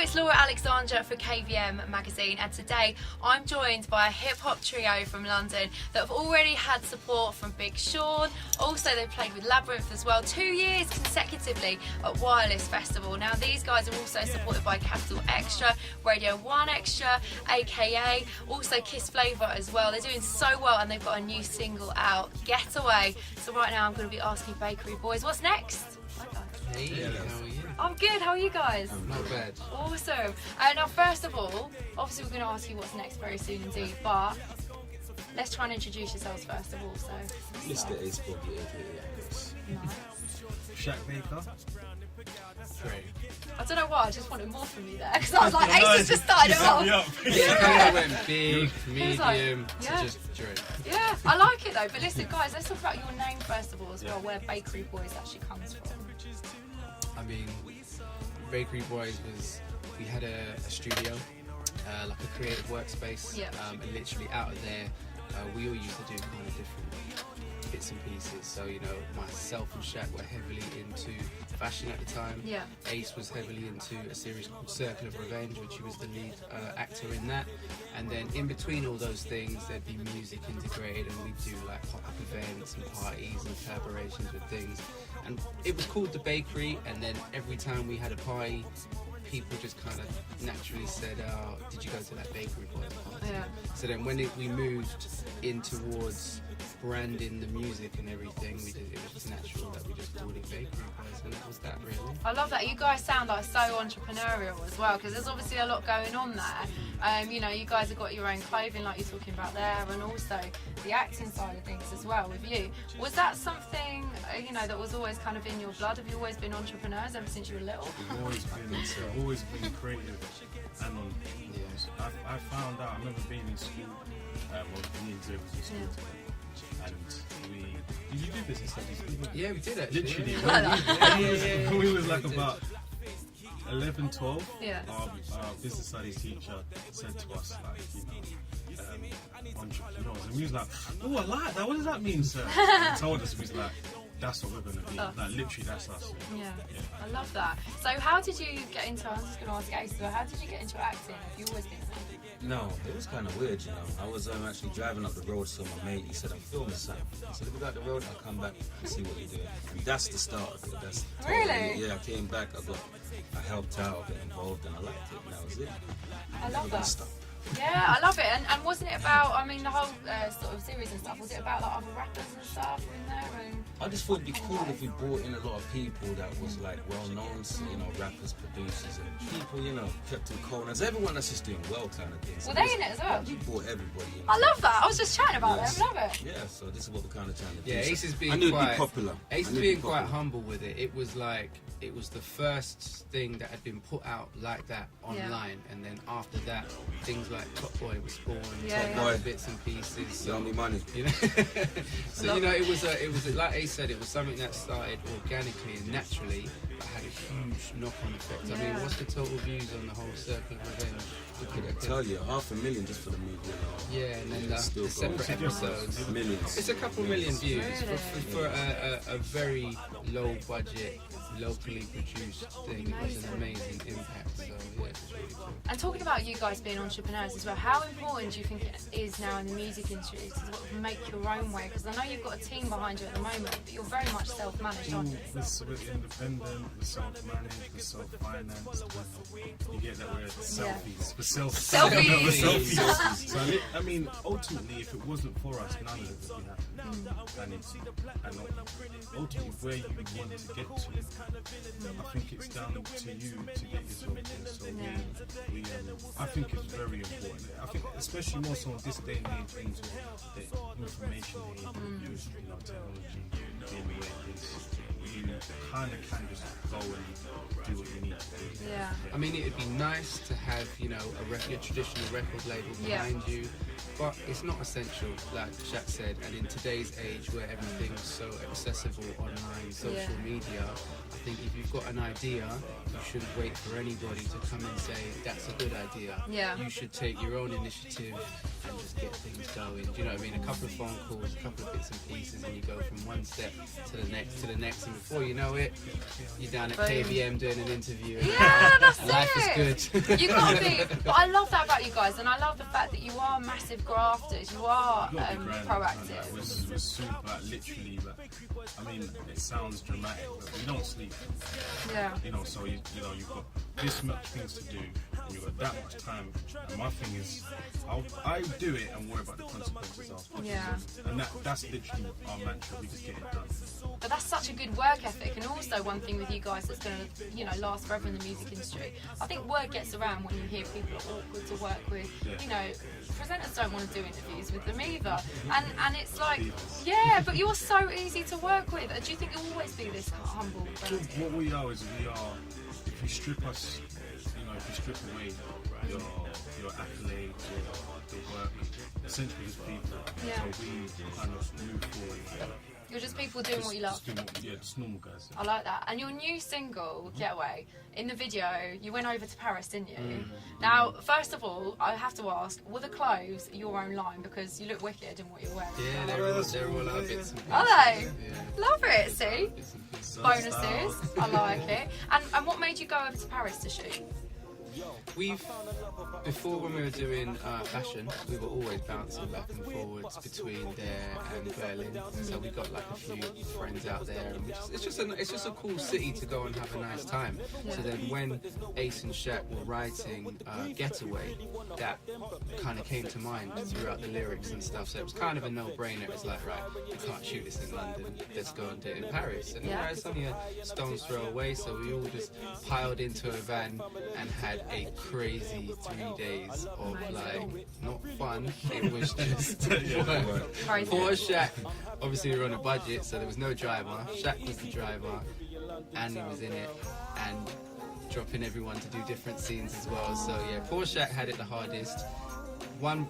it's Laura Alexandra for KVM magazine, and today I'm joined by a hip-hop trio from London that have already had support from Big Sean. Also, they've played with Labyrinth as well, 2 years consecutively at Wireless Festival. Now, these guys are also supported by Capital Extra, Radio 1 Extra, AKA, also Kiss Flavour as well. They're doing so well, and they've got a new single out, Getaway. So right now I'm going to be asking Bakery Boys, what's next? Hey, how are you? I'm good, how are you guys? Not bad. Awesome. Now, first of all, obviously we're going to ask you what's next very soon indeed, but let's try and introduce yourselves first of all. So, Mr. Ace Boggy, aka nice. Shaq Baker. Great. I don't know why, I just wanted more from you there, because I was like, Ace has just started it off. I went big, medium, like, yeah. to just Drake. Yeah, I like it though, but listen guys, let's talk about your name first of all as well, where Bakery Boys actually comes from. I mean, Bakery Boys was, we had a studio, like a creative workspace, Yeah. And literally out of there, we all used to do kind of different bits and pieces. So, you know, myself and Shaq were heavily into fashion at the time. Yeah. Ace was heavily into a series called Circle of Revenge, which he was the lead actor in that. And then in between all those things, there'd be music integrated, and we'd do like pop-up events and parties and collaborations with things. And it was called the Bakery, and then every time we had a party, people just kind of naturally said, oh, did you go to that Bakery Boys party? Yeah. So then when we moved in towards branding the music and everything, it was just natural that we just called it Bakery Boys, and that was that really. I love that. You guys sound like so entrepreneurial as well, because there's obviously a lot going on there. You know, you guys have got your own clothing like you're talking about there, and also the acting side of things as well with you. Was that something, you know, that was always kind of in your blood? Have you always been entrepreneurs ever since you were little? We've always been creative and on. I found out, I remember being in school, me and Zoe was in school together, and did you do business studies? Yeah, we did actually. Literally, Yeah. we was like about 11, 12, Yeah. our business studies teacher said to us, like, you know, entrepreneurs, and we was like, oh, I like that, what does that mean, sir? And he told us, we was like, that's what we're going to be, like literally that's us. Yeah, I love that. So how did you get into, I was just going to ask Ace, so how did you get into acting? Have you always been acting? No, it was kind of weird, you know. I was actually driving up the road, so my mate, he said, I'm filming something. I said, if we got the road, I'll come back and see what you're doing. And that's the start of it. That's Really? Yeah, I came back, I helped out, I got involved, and I liked it, and that was it. I love that. Stop. Yeah, I love it. And wasn't it about, I mean, the whole sort of series and stuff, was it about like other rappers and stuff in there? And I just thought it'd be cool if we brought in a lot of people that was like well known, so, you know, rappers, producers, and people, you know, kept in corners. Everyone that's just doing well kind of thing. So were they in it as well? We brought everybody in. I love that. I was just chatting about Yes. them. I love it. Yeah, so this is what we're kind of trying to do. Yeah, So Ace is I being knew it'd quite be popular. Ace I is knew it'd being be quite popular. humble with it. It was the first thing that had been put out like that online, and then after that, things like Top Boy was spawned, Yeah, Top yeah. Boy bits and pieces. So me money. You know, so you know, it was like Ace said, it was something that started organically and naturally, but had a huge knock-on effect. I mean, Yeah. what's the total views on the whole Circle of Revenge? I tell you, 500,000 just for the movie. Yeah, and then the Still separate going. episodes. Millions. It's a couple million views Really? for a very low budget, locally produced thing. It was an amazing impact. So yeah, it's really cool. And talking about you guys being entrepreneurs as well, how important do you think it is now in the music industry to sort of make your own way? Because I know you've got a team behind you at the moment, but you're very much self-managed, aren't you? We're independent, we're self-managed, we're self-financed. You get that, we're selfies. We're Selfies. We're selfies. So I mean, ultimately, if it wasn't for us, none of it would be happening. And ultimately, where you want to get to, I think it's down to you to get yourself there. So I think it's very important. I think, especially more so in this day and age, into the information age, you know, technology being the way it is, you kind of can just go and do what you need to do. Yeah. I mean, it'd be nice to have, you know, a traditional record label behind you, but it's not essential, like Shaq said. And in today's age, where everything's so accessible online, social media, I think if you've got an idea, you shouldn't wait for anybody to come and say that's a good idea. Yeah. You should take your own initiative and just get things going. Do you know what I mean? A couple of phone calls, a couple of bits and pieces, and you go from one step to the next, and before you know it, it, you're down at Boom. KVM doing an interview. And Yeah, that's life it. is good. You gotta be. But I love that about you guys, and I love the fact that you are massive grafters. You are You gotta be grand, proactive. like, we're super, like, literally, like, I mean, it sounds dramatic, but we don't sleep. Yeah. You know, so you know, you've got this much things to do, and you've got that much time. And my thing is, I do it and worry about the consequences after. Yeah. And that's literally our mantra. We just get it done. But that's such a good work ethic, and also one thing with you guys that's going to, last forever in the music industry. I think word gets around when you hear people are awkward to work with. Yeah. Presenters don't want to do interviews with them either, and it's like, yeah, but you're so easy to work with. Do you think you'll always be this humble? What we are is if you strip us, if you strip away your accolades, your work, essentially just people. Yeah. So we kind of move forward. You're just people doing what you love. Just normal guys. I like that. And your new single, Getaway, in the video, you went over to Paris, didn't you? Now, first of all, I have to ask, were the clothes your own line? Because you look wicked in what you're wearing. Yeah, they're all our bits and pieces. Are they? Yeah. Love it, see? Bits and pieces. Bonuses. I like it. And what made you go over to Paris to shoot? Before when we were doing fashion, we were always bouncing back and forwards between there and Berlin. So we got like a few friends out there, and it's just a cool city to go and have a nice time. So then when Ace and Shaq were writing Getaway, that kind of came to mind throughout the lyrics and stuff. So it was kind of a no-brainer. It was like, right, we can't shoot this in London, let's go and do it in Paris. And it's only a stone's throw away, so we all just piled into a van and had a crazy 3 days of like not fun. It was just work. Crazy. Poor Shaq. Obviously we were on a budget, so there was no driver. Shaq was the driver, Andy was in it, and dropping everyone to do different scenes as well. So yeah, poor Shaq had it the hardest.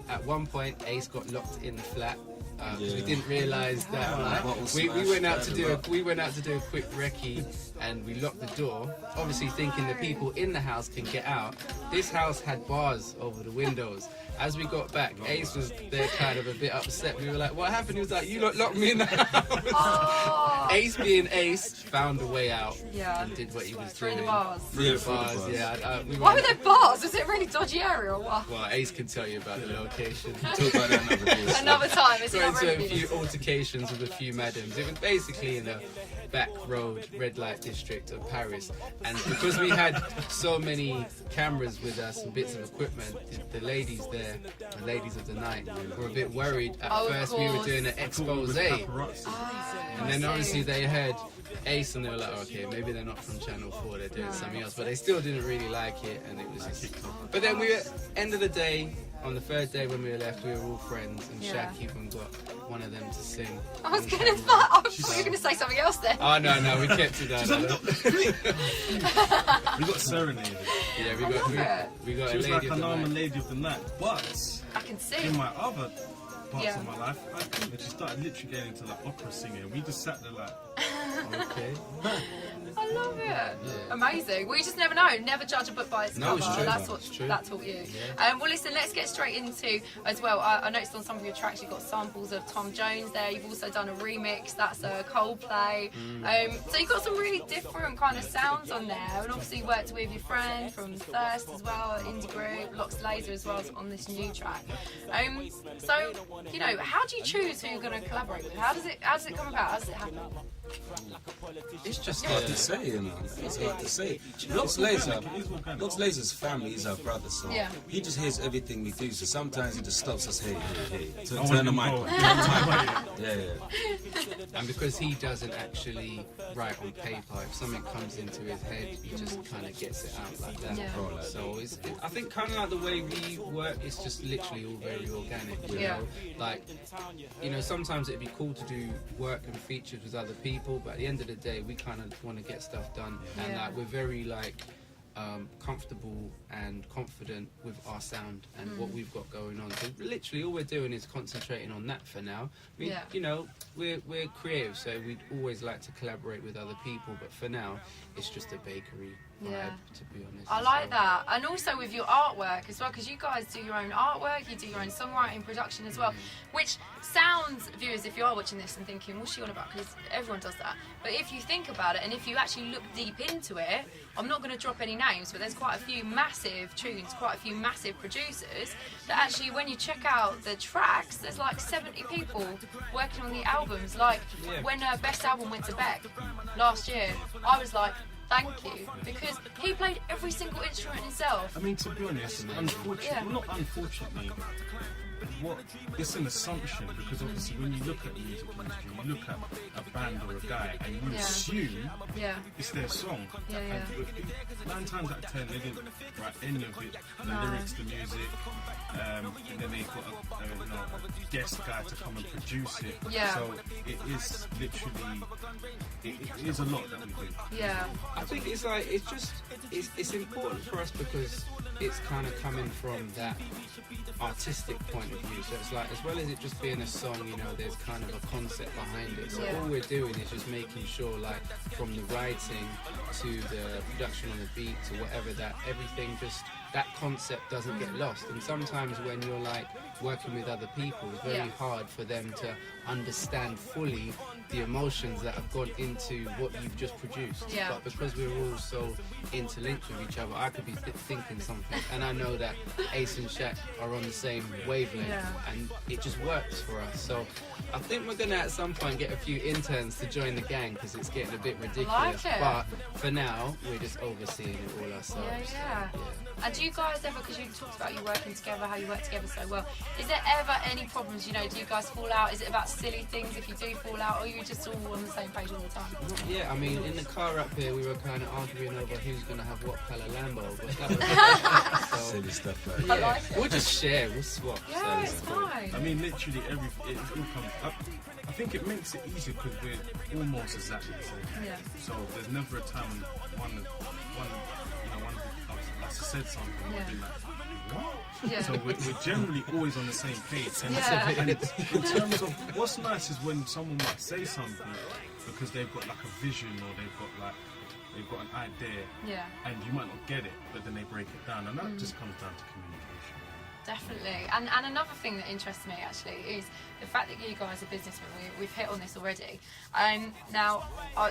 At one point, Ace got locked in the flat. Because we didn't realise that we went out to do a quick recce, and we locked the door, obviously thinking the people in the house can get out. This house had bars over the windows. As we got back, Ace was there kind of a bit upset. We were like, what happened? He was like, you lot locked me in the house. Oh. Ace being Ace found a way out Yeah. and did what he was Through doing. the bars. Through the bars, yeah. Why were there bars? Was it a really dodgy area or what? Well, Ace can tell you about the location. Talk about that another day. Another time. It's Got another into a interview. few altercations with a few madams. It was basically in the back road red light district of Paris, and because we had so many cameras with us and bits of equipment, the ladies there, the ladies of the night, were a bit worried. At Oh, of first we were course. doing an expose, and then obviously they heard Ace and they were like, okay, maybe they're not from Channel 4, they're doing something else, but they still didn't really like it, and it was just... But then we were, end of the day, on the third day when we were left, we were all friends, and Yeah. Shaq even got one of them to sing. I was on gonna. camera. I thought you were gonna say something else then. Oh no, we kept it down. We got serenaded. Yeah, I love it. we got She a was lady like, of I the know I'm a night. lady of the night, but I can see. in my other parts Yeah. of my life, I couldn't. And she started literally getting into like opera singing. We just sat there like, Okay. I love it. Amazing. Well, you just never know. Never judge a book by its No, cover. it's true. That's what It's true. that taught you. Yeah. Well, listen, let's get straight into as well. I noticed on some of your tracks you've got samples of Tom Jones there. You've also done a remix. That's a Coldplay. So you've got some really different kind of sounds on there. And obviously you worked with your friend from Thirst as well, Indie Group, Lox Laser as well on this new track. So how do you choose who you're going to collaborate with? How does it come about? How does it happen? It's just hard to say, you know. It's hard to say. Lox Laser's family is our brother, so Yeah. he just hears everything we do. So sometimes he just stops us, hey, turn want the you mic to on. go. Yeah. And because he doesn't actually write on paper, if something comes into his head, he just kind of gets it out like that. Yeah. So I think kind of like the way we work, it's just literally all very organic. You Yeah. know? Like, sometimes it'd be cool to do work and features with other people, but at the end of the day, we kind of want to get stuff done. And Yeah. like we're very like comfortable and confident with our sound and what we've got going on. So literally all we're doing is concentrating on that for now. I mean, you know, we're creative, so we'd always like to collaborate with other people, but for now it's just a bakery vibe, to be honest. I like that. And also with your artwork as well, because you guys do your own artwork, you do your own songwriting, production as well, which sounds, viewers, if you are watching this and thinking, what's she on about? Because everyone does that. But if you think about it, and if you actually look deep into it, I'm not going to drop any names, but there's quite a few massive tunes, quite a few massive producers that actually, when you check out the tracks, there's like 70 people working on the albums. Like when Best Album went to Beck last year, I was like, thank you, because he played every single instrument himself. I mean, to be honest, unfortunately, well, not unfortunately, it's an assumption, because obviously when you look at the music industry, you look at a band or a guy and you assume it's their song. And 9 times out of 10 they didn't write any of it, the lyrics, the music, and then they got a guest guy to come and produce it. So it is literally, it is a lot that we do. I think it's like, it's important for us because it's kind of coming from that artistic point of view. So it's like, as well as it just being a song, you know, there's kind of a concept behind it. So all we're doing is just making sure, like, from the writing to the production on the beat to whatever, that everything just, that concept doesn't get lost. And sometimes when you're like working with other people, it's very hard for them to understand fully the emotions that have gone into what you've just produced. But because we're all so interlinked with each other, I could be thinking something, and I know that Ace and Shaq are on the same wavelength, and it just works for us. So I think we're gonna at some point get a few interns to join the gang, because it's getting a bit ridiculous. But for now, we're just overseeing it all ourselves. And do you guys ever, because you talked about you working together, how you work together so well, is there ever any problems, you know, do you guys fall out? Is it about silly things if you do fall out, or are you just all on the same page all the time? I mean, in the car up here we were kind of arguing over who's going to have what colour Lambo, but that was silly stuff like I like it. We'll just share, we'll swap. Yeah, it's fine. I mean, literally it all comes up. I think it makes it easier because we're almost exactly the same. So there's never a time when one of us said something and be like, what? So we're generally always on the same page. And in terms of what's nice is when someone might say something because they've got like a vision, or they've got an idea, and you might not get it, but then they break it down, and that just comes down to communication. Definitely. And another thing that interests me actually is the fact that you guys are businessmen. We've hit on this already. Now,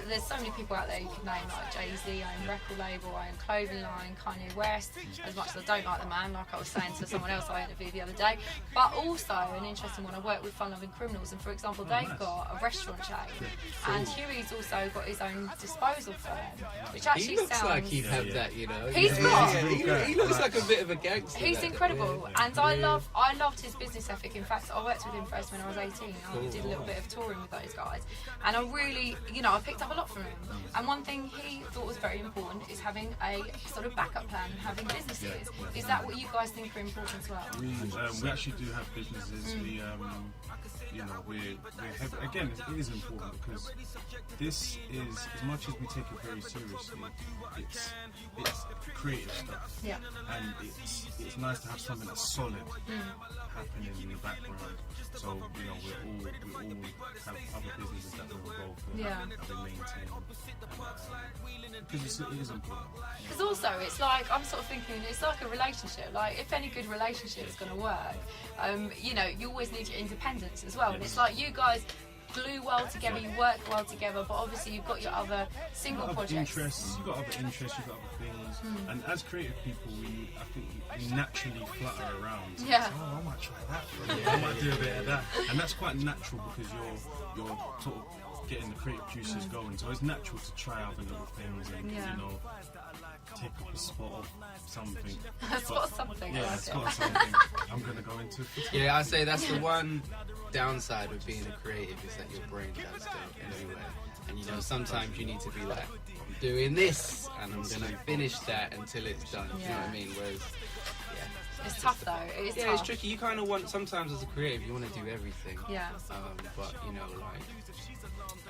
there's so many people out there you can name, like Jay-Z, own record label, own clothing line, Kanye West. As much as I don't like the man, like I was saying to someone else I interviewed the other day. But also, an interesting one, I work with Fun Loving Criminals, and for example, they've got a restaurant chain. And Huey's also got his own disposal firm, which actually sounds like he'd have that, you know. He looks like a bit of a gangster. He's incredible. And I loved his business ethic. In fact, I worked with him first when I was 18. I did a little bit of touring with those guys, and I really, you know, I picked up a lot from him. And one thing he thought was very important is having a sort of backup plan, having businesses. Is that what you guys think are important as well? We actually do have businesses. We, you know, we're again, it is important because this is, as much as we take it very seriously, it's creative stuff. And it's nice to have something that's solid happening in the background. So, you know, we all have other businesses that we're involved with, that we maintain. Because it is important. Because also, it's like, I'm sort of thinking, it's like a relationship. Like, if any good relationship is going to work, you know, you always need your independence as well. And it's like, you guys glue well together, you work well together, but obviously you've got your other single projects. You've got other interests, you've got other things. And as creative people, I think we naturally flutter around. Oh, I might try that. I might do a bit of that. And that's quite natural because you're sort of getting the creative juices going. So it's natural to try other little things and, you know, take up a spot of something. Spot something. Yeah, spot something. I'm going to go into it. I say that's the one downside of being a creative, is that your brain does go everywhere. And you know, sometimes you need to be like, I'm doing this and I'm going to finish that until it's done. You know what I mean? Whereas, it's tough though. It is tough. It's tricky. You kind of want, sometimes as a creative, you want to do everything. But you know, like,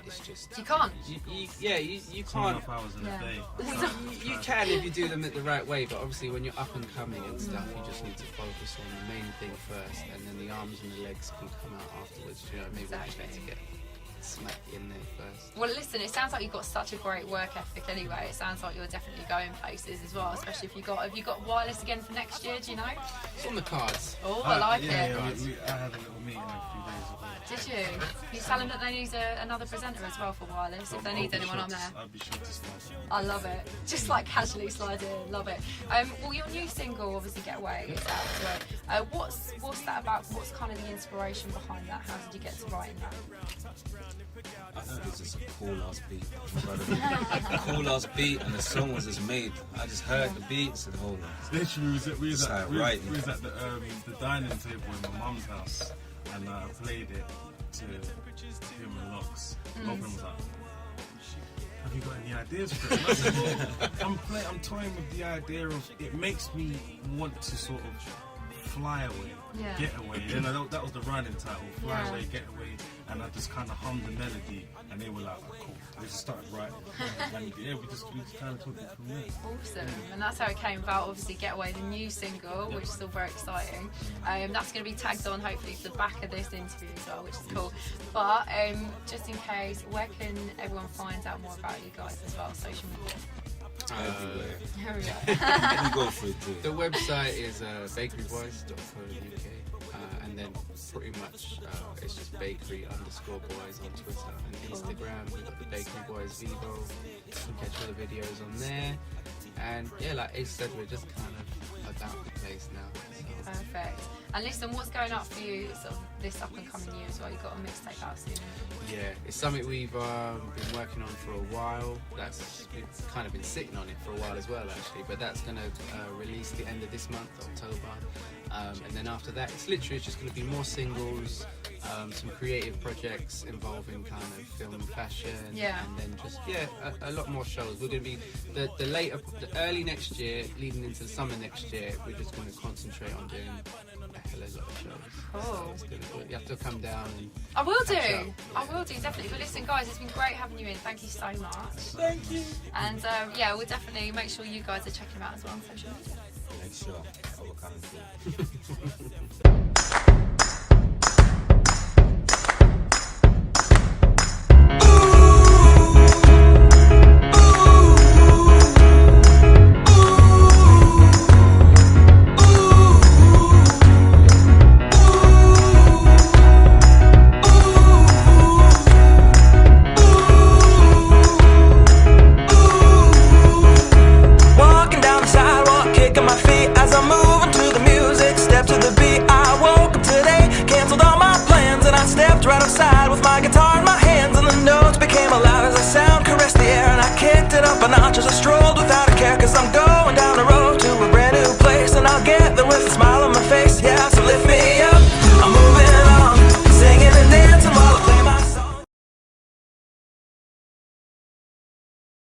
it's just You can't. you 2.5 can't. hours in Yeah. a day. You can if you do them at the right way, but obviously when you're up and coming and stuff, you just need to focus on the main thing first, and then the arms and the legs can come out afterwards. You know, maybe we just need to get smack in there first. Well, listen, it sounds like you've got such a great work ethic anyway. It sounds like you're definitely going places as well, especially if have you got wireless again for next year, do you know? It's on the cards. Oh, I like yeah, it. Yeah, I had a little meeting a few days ago. Did you? You tell them that they need another presenter as well for wireless, if they need anyone on there. I'll be sure to slide. I love it. Just like casually slide in, love it. Well, your new single, obviously Getaway, is out as well. What's that about? What's kind of the inspiration behind that? How did you get to writing that? I heard it's just a cool ass beat. A cool ass beat, and the song was just made. I just heard the beat and said, hold on. Literally, we was at Right. the dining table in my mum's house, and I played it to him and Locks. Both was like, have you got any ideas for it? I'm toying with the idea of it makes me want to sort of fly away, get away. You know, that was the running title, Fly Away, Get Away. And I just kind of hummed the melody, and they were like, oh, cool. They just started writing. And yeah, we just kind of took it from there. Awesome. And that's how it came about, obviously, Getaway, the new single, which is still very exciting. That's going to be tagged on, hopefully, to the back of this interview as well, which is cool. But just in case, where can everyone find out more about you guys as well, social media? Everywhere. Here we go. You go for it too. The website is bakeryboys.co.uk, and then pretty much it's just bakery_boys on Twitter and Instagram. We've got the Bakery Boys Vivo. You can catch all the videos on there. And yeah, like Ace said, we're just kind of about the place now. So. Perfect. And listen, what's going up for you sort of this up and coming year as well? You've got a mixtape out soon. Yeah, it's something we've been working on for a while. We've kind of been sitting on it for a while as well, actually. But that's going to release the end of this month, October. And then after that, it's just going to be more singles, some creative projects involving kind of film and fashion, and then just a lot more shows. We're going to be the early next year, leading into the summer next year. We're just going to concentrate on doing a hell of a lot of shows. Cool. So you have to come down and I will do. catch up. I will do, definitely. But listen, guys, it's been great having you in. Thank you so much. Thank you. And we'll definitely make sure you guys are checking them out as well on social media. Make sure I will come through. Right outside with my guitar in my hands, and the notes became alive as I sound caressed the air, and I kicked it up a notch as I strolled without a care, 'cause I'm